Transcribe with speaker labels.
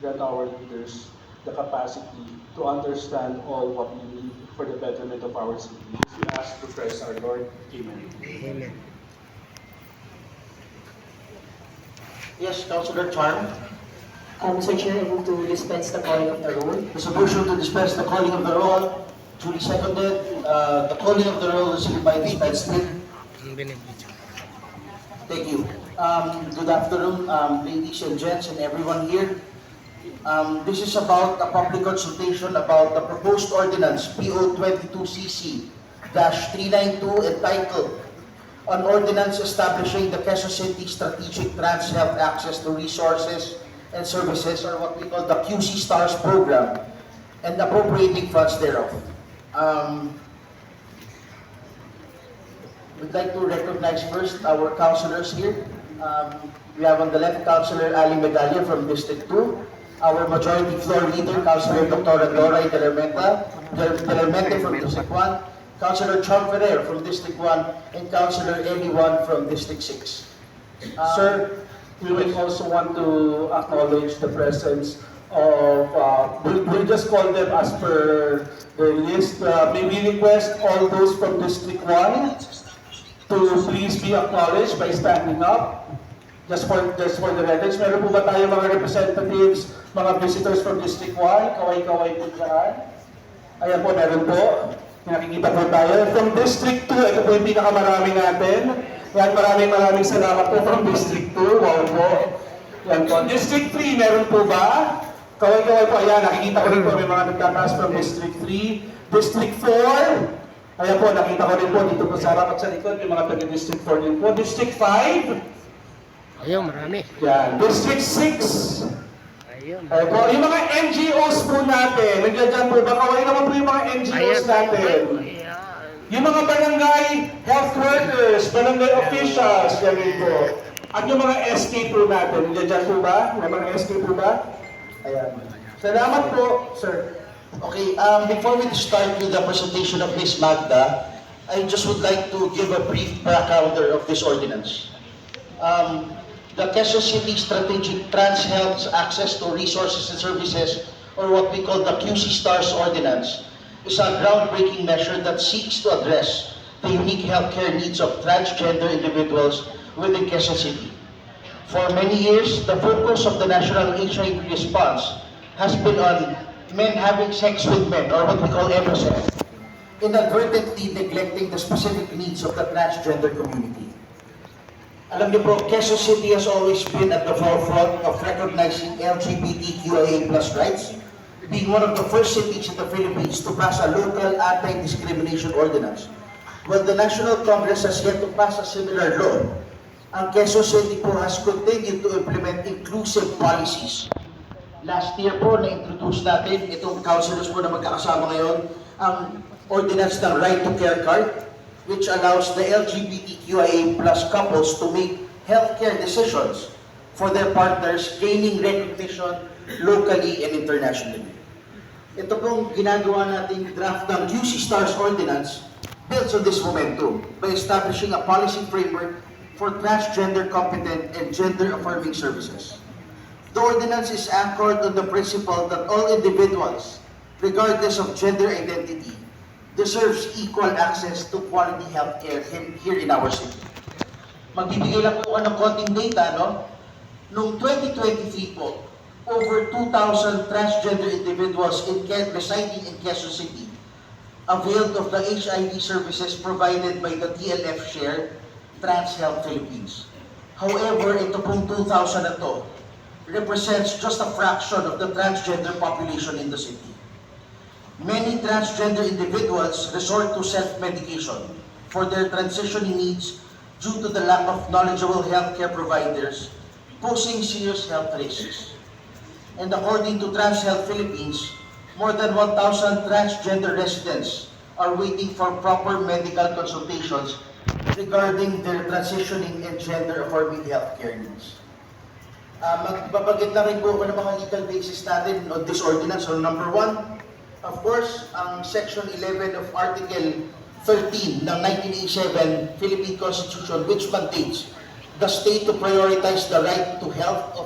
Speaker 1: grant our leaders the capacity to understand all what we need for the betterment of our city. This we ask to Christ our Lord. Amen.
Speaker 2: Amen.
Speaker 3: Yes, Councilor Charm.
Speaker 4: Mr. Chair, I move to dispense the calling of the roll.
Speaker 3: Resolution to dispense the calling of the roll, duly seconded. The calling of the roll is hereby dispensed with. Thank you. Good afternoon, ladies and gents and everyone here. This is about a public consultation about the proposed ordinance PO 22CC-392 entitled An Ordinance Establishing the Quezon City Strategic Trans Health Access to Resources and Services, or what we call the QC STARS program, and appropriating funds thereof. We'd like to recognize first our councilors here. We have on the left Councilor Ali Medalla from District 2, our Majority Floor Leader, Councilor Dr. Doray Delermente from District 1, Councilor Chong Ferrer from District 1, and Councilor Eli Wan from District 6.
Speaker 1: Sir, we will also want to acknowledge the presence of, we'll just call them as per the list. May we request all those from District 1 to please be acknowledged by standing up. Just for the records, meron po ba tayo mga representatives, mga visitors from District 1? Kaway-kaway po dyan. Ayan po, meron po. Nakikita po tayo. From District 2, ito po yung pinakamarami natin. Yan, maraming salamat po from District 2. Wow po. Yan po. District 3, meron po ba? Kaway-kaway po. Ayan, nakikita ko rin po may mga nagtataas from District 3. District 4. Ayan po, nakita ko rin po dito po sa harap at sa likod, yung mga taga-District 4 din po. District 5.
Speaker 2: Ayun, marami.
Speaker 1: Yan. District 6.
Speaker 2: Ayun.
Speaker 1: Ayan po, yung mga NGOs po natin, nandiyan dyan po ba? Kaway naman po yung mga NGOs natin.
Speaker 2: Ayan.
Speaker 1: Yung mga barangay health workers, barangay officials, yan rin po. At yung mga SK po natin, nandiyan dyan po ba? May mga SK po ba? Ayan. Salamat po, sir.
Speaker 3: Okay, before we start with the presentation of Ms. Magda, I just would like to give a brief backgrounder of this ordinance. The Quezon City Strategic Trans Health Access to Resources and Services, or what we call the QC STARS Ordinance, is a groundbreaking measure that seeks to address the unique healthcare needs of transgender individuals within Quezon City. For many years, the focus of the national HIV response has been on men having sex with men, or what we call MSF, inadvertently neglecting the specific needs of the transgender community. Alam niyo po, Quezon City has always been at the forefront of recognizing LGBTQIA+ rights, being one of the first cities in the Philippines to pass a local anti-discrimination ordinance. While the National Congress has yet to pass a similar law, ang Quezon City po has continued to implement inclusive policies. Last year po, na-introduce natin itong councilors po na magkakasama ngayon, ang ordinance ng Right to Care Card, which allows the LGBTQIA+ couples to make healthcare decisions for their partners, gaining recognition locally and internationally. Ito pong ginagawa nating draft ng QC STARS Ordinance builds on this momentum by establishing a policy framework for transgender competent and gender-affirming services. The ordinance is anchored on the principle that all individuals, regardless of gender identity, deserves equal access to quality healthcare here in our city. Magbibigay lang po ng konting data, no? Noong 2023 po, over 2,000 transgender individuals residing in Quezon City availed of the HIV services provided by the TLF Share Trans Health Philippines. However, ito pong 2,000 na to represents just a fraction of the transgender population in the city. Many transgender individuals resort to self-medication for their transitioning needs due to the lack of knowledgeable healthcare providers, posing serious health risks. And according to Trans Health Philippines, more than 1,000 transgender residents are waiting for proper medical consultations regarding their transitioning and gender-affirming healthcare needs. Magbabagit na rin po ako ng mga legal basis natin on this ordinance. So number 1, of course, ang Section 11 of Article 13 ng 1987 Philippine Constitution, which mandates the state to prioritize the right to health of